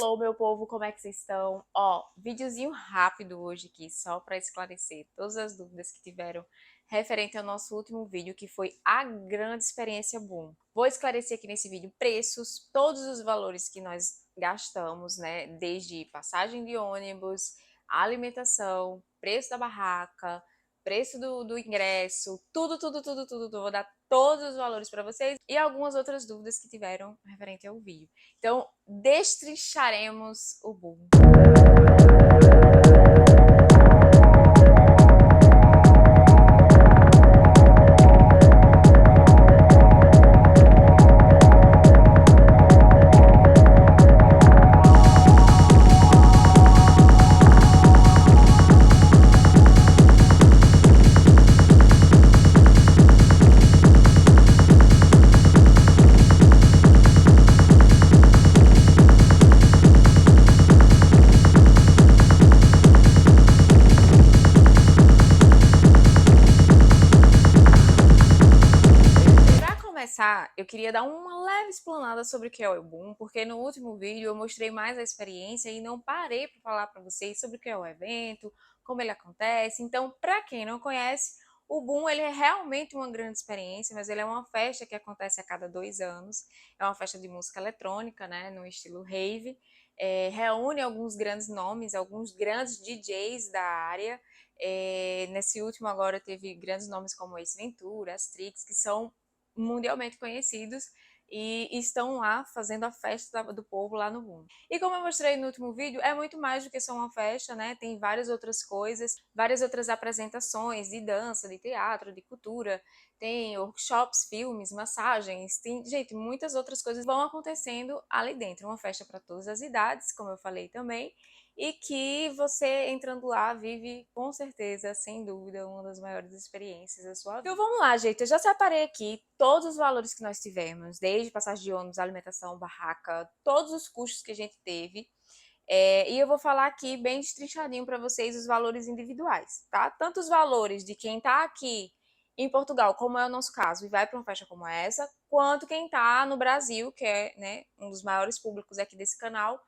Alô, meu povo, como é que vocês estão? Ó, videozinho rápido hoje aqui, só para esclarecer todas as dúvidas que tiveram referente ao nosso último vídeo, que foi a grande experiência Boom. Vou esclarecer aqui nesse vídeo preços, todos os valores que nós gastamos, né? Desde passagem de ônibus, alimentação, preço da barraca, preço do ingresso, tudo. Vou dar todos os valores para vocês e algumas outras dúvidas que tiveram referente ao vídeo. Então, destrincharemos o Boom. Eu queria dar uma leve explanada sobre o que é o Boom, porque no último vídeo eu mostrei mais a experiência e não parei para falar para vocês sobre o que é o evento, como ele acontece. Então, para quem não conhece, o Boom ele é realmente uma grande experiência, mas ele é uma festa que acontece a cada 2 anos. É uma festa de música eletrônica, né, no estilo rave. Reúne alguns grandes nomes, alguns grandes DJs da área. Nesse último agora teve grandes nomes como Ace Ventura, Astrix, que são mundialmente conhecidos e estão lá fazendo a festa do povo lá no Boom. E como eu mostrei no último vídeo, é muito mais do que só uma festa, né? Tem várias outras coisas, várias outras apresentações de dança, de teatro, de cultura, tem workshops, filmes, massagens, tem, gente, muitas outras coisas vão acontecendo ali dentro. Uma festa para todas as idades, como eu falei também, e que você entrando lá vive com certeza, sem dúvida, uma das maiores experiências da sua vida. Então vamos lá, gente, eu já separei aqui todos os valores que nós tivemos, desde passagem de ônibus, alimentação, barraca, todos os custos que a gente teve. E eu vou falar aqui bem destrinchadinho para vocês os valores individuais, tá? Tanto os valores de quem tá aqui em Portugal, como é o nosso caso, e vai para uma festa como essa, quanto quem tá no Brasil, que é, né, um dos maiores públicos aqui desse canal,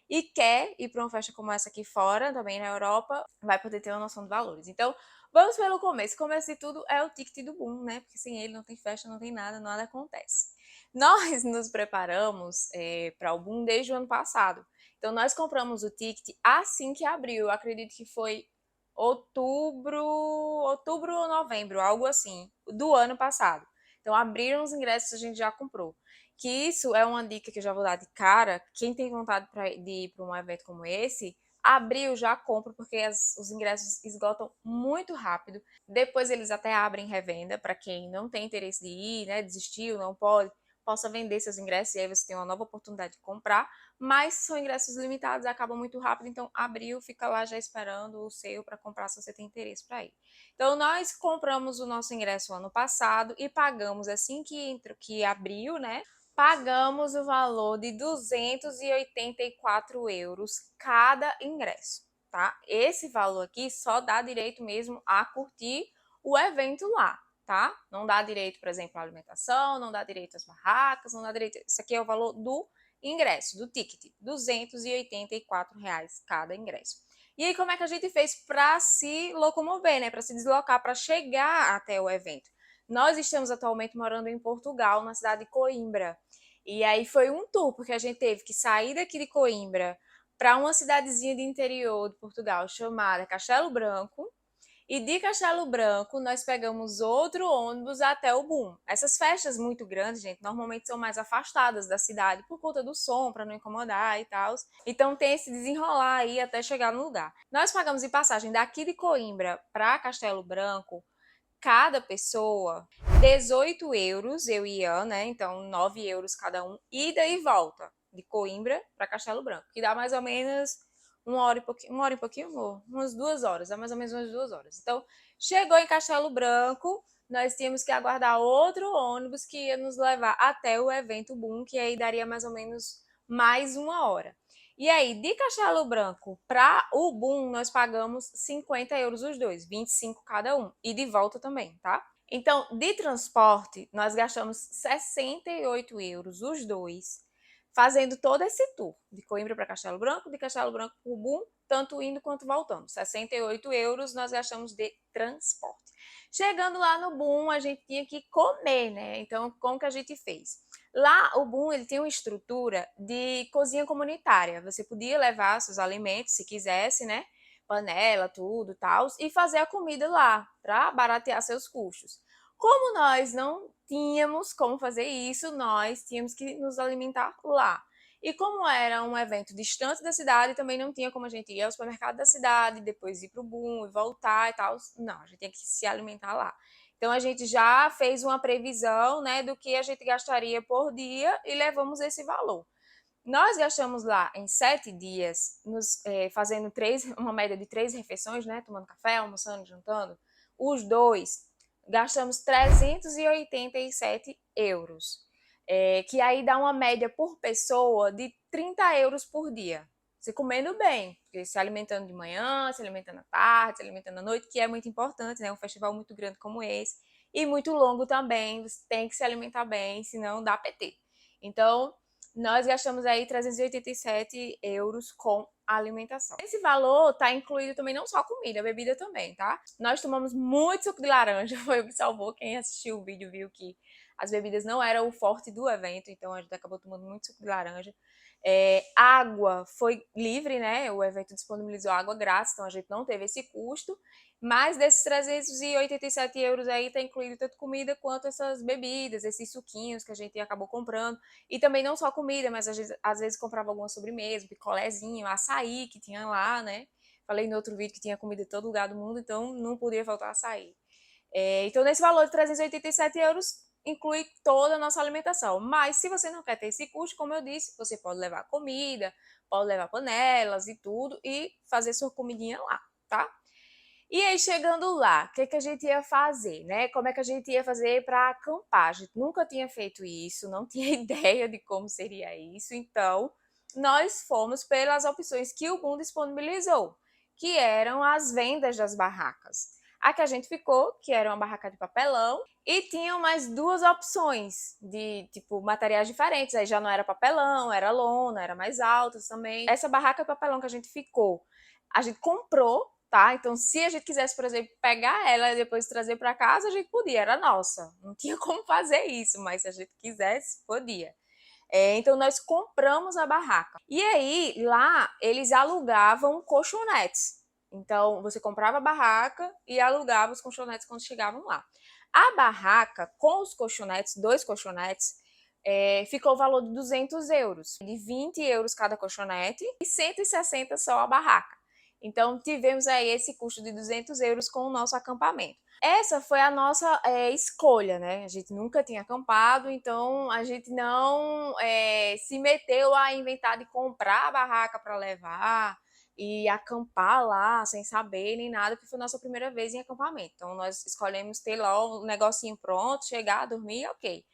e quer ir para uma festa como essa aqui fora, também na Europa, vai poder ter uma noção de valores. Então, vamos pelo começo. O começo de tudo é o ticket do Boom, né? Porque sem ele não tem festa, não tem nada, nada acontece. Nós nos preparamos para o Boom desde o ano passado. Então, nós compramos o ticket assim que abriu. Eu acredito que foi outubro ou novembro, algo assim, do ano passado. Então, abriram os ingressos, a gente já comprou. Que isso é uma dica que eu já vou dar de cara. Quem tem vontade de ir para um evento como esse, abril já compra, porque os ingressos esgotam muito rápido. Depois eles até abrem revenda para quem não tem interesse de ir, né, desistiu, não pode, possa vender seus ingressos e aí você tem uma nova oportunidade de comprar. Mas são ingressos limitados, acabam muito rápido, então abril fica lá já esperando o seu para comprar se você tem interesse para ir. Então nós compramos o nosso ingresso ano passado e pagamos assim que abriu, né? Pagamos o valor de 284 euros cada ingresso, tá? Esse valor aqui só dá direito mesmo a curtir o evento lá, tá? Não dá direito, por exemplo, à alimentação, não dá direito às barracas, não dá direito... Isso aqui é o valor do ingresso, do ticket, 284 reais cada ingresso. E aí, como é que a gente fez para se locomover, né? Para se deslocar, para chegar até o evento? Nós estamos atualmente morando em Portugal, na cidade de Coimbra. E aí foi um tour, porque a gente teve que sair daqui de Coimbra para uma cidadezinha de interior de Portugal chamada Castelo Branco. E de Castelo Branco, nós pegamos outro ônibus até o Boom. Essas festas muito grandes, gente, normalmente são mais afastadas da cidade por conta do som, para não incomodar e tal. Então tem esse desenrolar aí até chegar no lugar. Nós pagamos em passagem daqui de Coimbra para Castelo Branco, cada pessoa, 18 euros, eu e Ian, né? Então 9 euros cada um, ida e volta, de Coimbra para Castelo Branco, que dá mais ou menos uma hora e pouquinho, amor? Umas 2 horas, dá mais ou menos umas 2 horas. Então, chegou em Castelo Branco, nós tínhamos que aguardar outro ônibus que ia nos levar até o evento Boom, que aí daria mais ou menos mais 1 hora. E aí, de Castelo Branco para o Boom, nós pagamos 50 euros os dois, 25 cada um, e de volta também, tá? Então, de transporte, nós gastamos 68 euros os dois, fazendo todo esse tour, de Coimbra para Castelo Branco, de Castelo Branco para o Boom, tanto indo quanto voltando. 68 euros nós gastamos de transporte. Chegando lá no Boom, a gente tinha que comer, né? Então, como que a gente fez? Lá, o Boom, ele tem uma estrutura de cozinha comunitária. Você podia levar seus alimentos, se quisesse, né? Panela, tudo, tal, e fazer a comida lá, para baratear seus custos. Como nós não tínhamos como fazer isso, nós tínhamos que nos alimentar lá. E como era um evento distante da cidade, também não tinha como a gente ir ao supermercado da cidade, depois ir para o Boom e voltar e tal. Não, a gente tinha que se alimentar lá. Então a gente já fez uma previsão, né, do que a gente gastaria por dia e levamos esse valor. Nós gastamos lá em 7 dias, fazendo uma média de 3 refeições, né, tomando café, almoçando, jantando. Os dois gastamos 387 euros, que aí dá uma média por pessoa de 30 euros por dia. Você comendo bem, se alimentando de manhã, se alimentando à tarde, se alimentando à noite, que é muito importante, né? Um festival muito grande como esse, e muito longo também, você tem que se alimentar bem, senão dá PT. Então, nós gastamos aí 387 euros com alimentação. Esse valor tá incluído também não só comida, bebida também, tá? Nós tomamos muito suco de laranja, foi o que salvou. Quem assistiu o vídeo viu que as bebidas não eram o forte do evento, então a gente acabou tomando muito suco de laranja. Água foi livre, né? O evento disponibilizou água grátis, então a gente não teve esse custo. Mas desses 387 euros aí tá incluído tanto comida quanto essas bebidas, esses suquinhos que a gente acabou comprando. E também não só comida, mas às vezes comprava alguma sobremesa, picolézinho, açaí que tinha lá, né? Falei no outro vídeo que tinha comida em todo lugar do mundo, então não podia faltar açaí. Então, nesse valor de 387 euros, inclui toda a nossa alimentação. Mas se você não quer ter esse custo, como eu disse, você pode levar comida, pode levar panelas e tudo, e fazer sua comidinha lá, tá? E aí, chegando lá, o que a gente ia fazer, né? Como é que a gente ia fazer para acampar? A gente nunca tinha feito isso, não tinha ideia de como seria isso, então nós fomos pelas opções que o Boom disponibilizou, que eram as vendas das barracas. A que a gente ficou, que era uma barraca de papelão, e tinham mais duas opções de, tipo, materiais diferentes. Aí já não era papelão, era lona, era mais altas também. Essa barraca de papelão que a gente ficou, a gente comprou, tá? Então, se a gente quisesse, por exemplo, pegar ela e depois trazer para casa, a gente podia, era nossa. Não tinha como fazer isso, mas se a gente quisesse, podia. Então, nós compramos a barraca. E aí, lá, eles alugavam colchonetes. Então, você comprava a barraca e alugava os colchonetes quando chegavam lá. A barraca, com os colchonetes, 2 colchonetes, ficou o valor de 200 euros. De 20 euros cada colchonete e 160 só a barraca. Então, tivemos aí esse custo de 200 euros com o nosso acampamento. Essa foi a nossa escolha, né? A gente nunca tinha acampado, então a gente não se meteu a inventar de comprar a barraca para levar e acampar lá sem saber nem nada, porque foi a nossa primeira vez em acampamento. Então nós escolhemos ter lá o negocinho pronto, chegar, dormir, ok.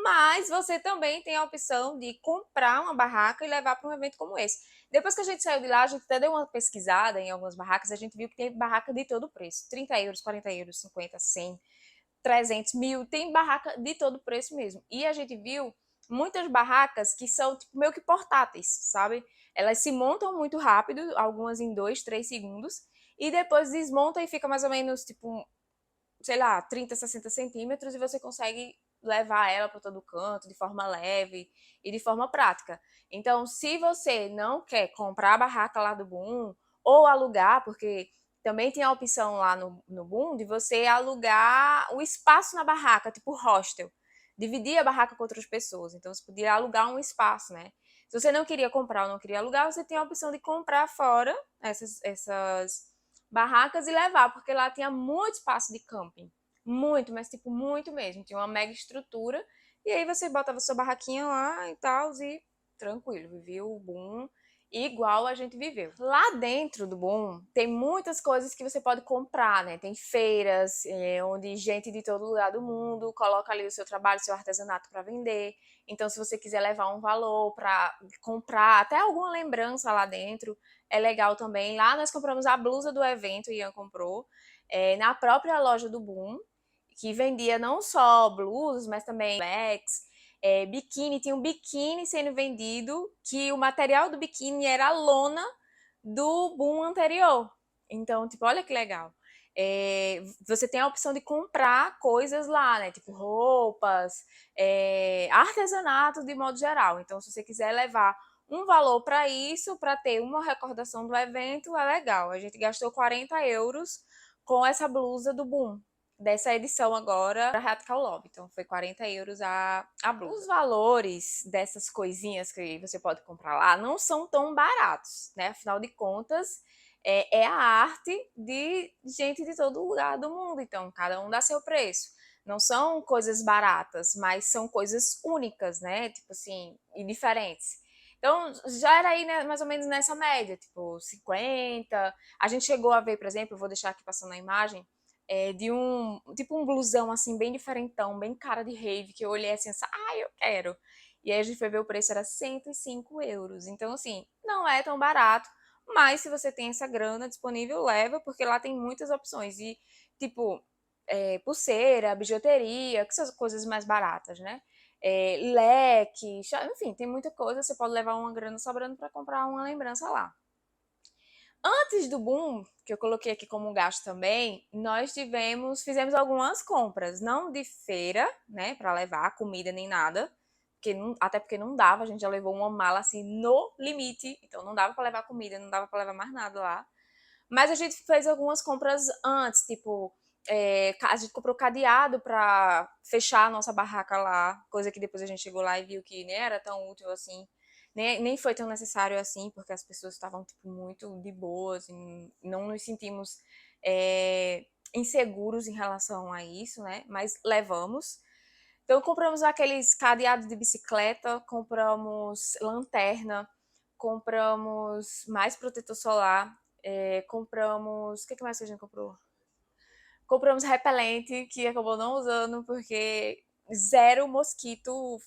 Mas você também tem a opção de comprar uma barraca e levar para um evento como esse. Depois que a gente saiu de lá, a gente até deu uma pesquisada em algumas barracas, a gente viu que tem barraca de todo preço. 30 euros, 40 euros, 50, 100, 300, 1000, tem barraca de todo preço mesmo. E a gente viu muitas barracas que são tipo, meio que portáteis, sabe? Elas se montam muito rápido, algumas em 2, 3 segundos, e depois desmontam e fica mais ou menos, tipo, sei lá, 30, 60 centímetros e você consegue levar ela para todo canto de forma leve e de forma prática. Então, se você não quer comprar a barraca lá do Boom ou alugar, porque também tem a opção lá no Boom de você alugar o espaço na barraca, tipo hostel. Dividir a barraca com outras pessoas. Então, você podia alugar um espaço, né? Se você não queria comprar ou não queria alugar, você tem a opção de comprar fora essas barracas e levar, porque lá tinha muito espaço de camping. Muito, mas tipo, muito mesmo. Tinha uma mega estrutura. E aí você botava sua barraquinha lá e tal, e tranquilo, vivia o boom igual a gente viveu. Lá dentro do Boom tem muitas coisas que você pode comprar, né? Tem feiras, onde gente de todo lugar do mundo coloca ali o seu trabalho, seu artesanato para vender. Então, se você quiser levar um valor para comprar, até alguma lembrança lá dentro, é legal também. Lá nós compramos a blusa do evento, Ian comprou, na própria loja do Boom, que vendia não só blusas, mas também bags. biquíni, tinha um biquíni sendo vendido, que o material do biquíni era a lona do boom anterior. Então, tipo, olha que legal. Você tem a opção de comprar coisas lá, né? Tipo roupas, artesanato de modo geral. Então, se você quiser levar um valor para isso, para ter uma recordação do evento, é legal. A gente gastou 40 euros com essa blusa do Boom, dessa edição agora, para Radical Love. Então, foi 40 euros a blusa. Os valores dessas coisinhas que você pode comprar lá não são tão baratos, né? Afinal de contas, é a arte de gente de todo lugar do mundo. Então, cada um dá seu preço. Não são coisas baratas, mas são coisas únicas, né? Tipo assim, e diferentes. Então, já era aí, né, mais ou menos nessa média, tipo 50. A gente chegou a ver, por exemplo, vou deixar aqui passando a imagem, de tipo um blusão assim, bem diferentão, bem cara de rave, que eu olhei assim, eu quero. E aí a gente foi ver o preço, era 105 euros. Então, assim, não é tão barato, mas se você tem essa grana disponível, leva, porque lá tem muitas opções. E, tipo, pulseira, bijuteria, que são coisas mais baratas, né? Leque, enfim, tem muita coisa. Você pode levar uma grana sobrando para comprar uma lembrança lá. Antes do boom, que eu coloquei aqui como gasto também, fizemos algumas compras, não de feira, né, para levar comida nem nada, até porque não dava, a gente já levou uma mala assim no limite, então não dava para levar comida, não dava para levar mais nada lá. Mas a gente fez algumas compras antes, tipo, a gente comprou cadeado para fechar a nossa barraca lá, coisa que depois a gente chegou lá e viu que nem era tão útil assim, nem foi tão necessário assim, porque as pessoas estavam tipo, muito de boas, e não nos sentimos inseguros em relação a isso, né? Mas levamos. Então compramos aqueles cadeados de bicicleta, compramos lanterna, compramos mais protetor solar, compramos. O que mais que a gente comprou? Compramos repelente, que acabou não usando, porque zero mosquito,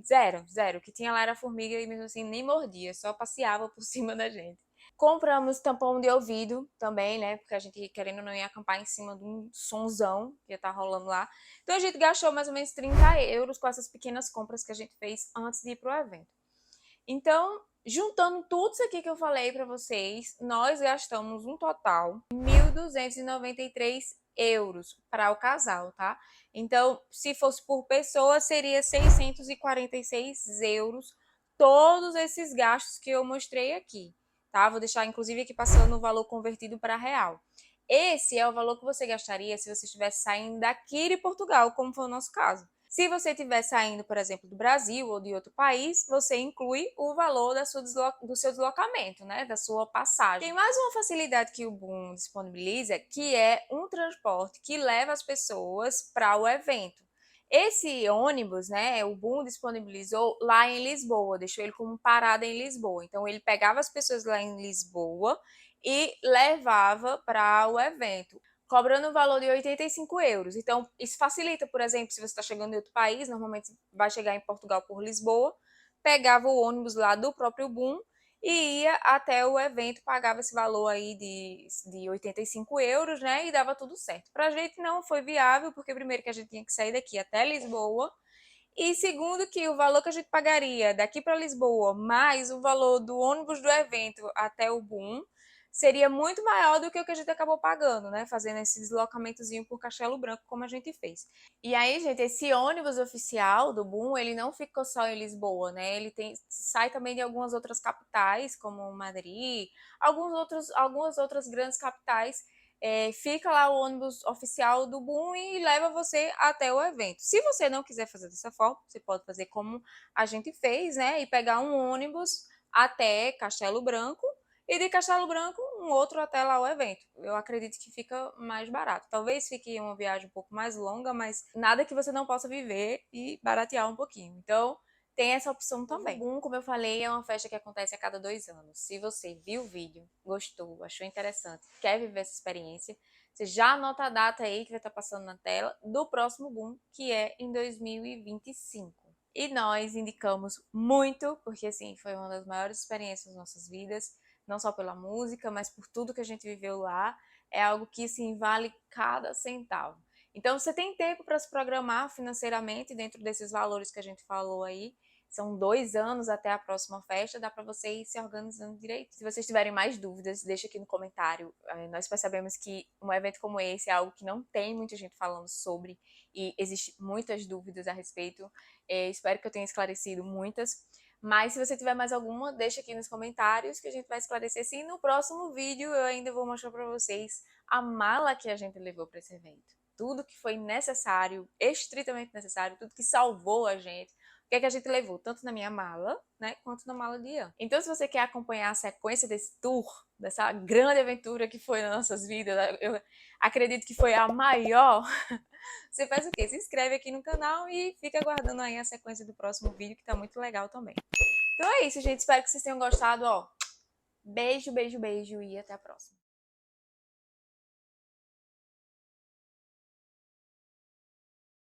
zero, zero. O que tinha lá era formiga e mesmo assim nem mordia, só passeava por cima da gente. Compramos tampão de ouvido também, né? Porque a gente, querendo ou não, ia acampar em cima de um sonzão que ia estar rolando lá. Então a gente gastou mais ou menos 30 euros com essas pequenas compras que a gente fez antes de ir pro evento. Então, juntando tudo isso aqui que eu falei para vocês, nós gastamos um total de 1.293 euros para o casal, tá? Então, se fosse por pessoa, seria 646 euros todos esses gastos que eu mostrei aqui, tá? Vou deixar, inclusive, aqui passando o valor convertido para real. Esse é o valor que você gastaria se você estivesse saindo daqui de Portugal, como foi o nosso caso. Se você estiver saindo, por exemplo, do Brasil ou de outro país, você inclui o valor do seu deslocamento, né? Da sua passagem. Tem mais uma facilidade que o Boom disponibiliza, que é um transporte que leva as pessoas para o evento. Esse ônibus, né, o Boom disponibilizou lá em Lisboa, deixou ele como parada em Lisboa. Então, ele pegava as pessoas lá em Lisboa e levava para o evento, cobrando o valor de 85 euros. Então, isso facilita, por exemplo, se você está chegando em outro país, normalmente vai chegar em Portugal por Lisboa, pegava o ônibus lá do próprio Boom e ia até o evento, pagava esse valor aí de 85 euros, né? E dava tudo certo. Para a gente não foi viável, porque primeiro que a gente tinha que sair daqui até Lisboa, e segundo que o valor que a gente pagaria daqui para Lisboa, mais o valor do ônibus do evento até o Boom, seria muito maior do que o que a gente acabou pagando, né? Fazendo esse deslocamentozinho por Castelo Branco, como a gente fez. E aí, gente, esse ônibus oficial do Boom, ele não ficou só em Lisboa, né? Ele sai também de algumas outras capitais, como Madrid, algumas outras grandes capitais. Fica lá o ônibus oficial do Boom e leva você até o evento. Se você não quiser fazer dessa forma, você pode fazer como a gente fez, né? E pegar um ônibus até Castelo Branco e de Castelo Branco um outro até lá o evento. Eu acredito que fica mais barato. Talvez fique uma viagem um pouco mais longa, mas nada que você não possa viver e baratear um pouquinho. Então, tem essa opção também. O Boom, como eu falei, é uma festa que acontece a cada 2 anos. Se você viu o vídeo, gostou, achou interessante, quer viver essa experiência, você já anota a data aí que vai estar passando na tela do próximo Boom, que é em 2025. E nós indicamos muito, porque assim, foi uma das maiores experiências das nossas vidas, não só pela música, mas por tudo que a gente viveu lá. É algo que assim, vale cada centavo. Então, você tem tempo para se programar financeiramente dentro desses valores que a gente falou aí. São 2 anos até a próxima festa, dá para você ir se organizando direito. Se vocês tiverem mais dúvidas, deixa aqui no comentário. Nós percebemos que um evento como esse é algo que não tem muita gente falando sobre e existe muitas dúvidas a respeito. Espero que eu tenha esclarecido muitas. Mas se você tiver mais alguma, deixa aqui nos comentários que a gente vai esclarecer. Sim, no próximo vídeo eu ainda vou mostrar para vocês a mala que a gente levou para esse evento. Tudo que foi necessário, estritamente necessário, tudo que salvou a gente. O que é que a gente levou? Tanto na minha mala, né, quanto na mala de Ian. Então, se você quer acompanhar a sequência desse tour, dessa grande aventura que foi nas nossas vidas, eu acredito que foi a maior, você faz o quê? Se inscreve aqui no canal e fica aguardando aí a sequência do próximo vídeo, que tá muito legal também. Então é isso, gente. Espero que vocês tenham gostado, ó. Beijo, beijo, beijo e até a próxima.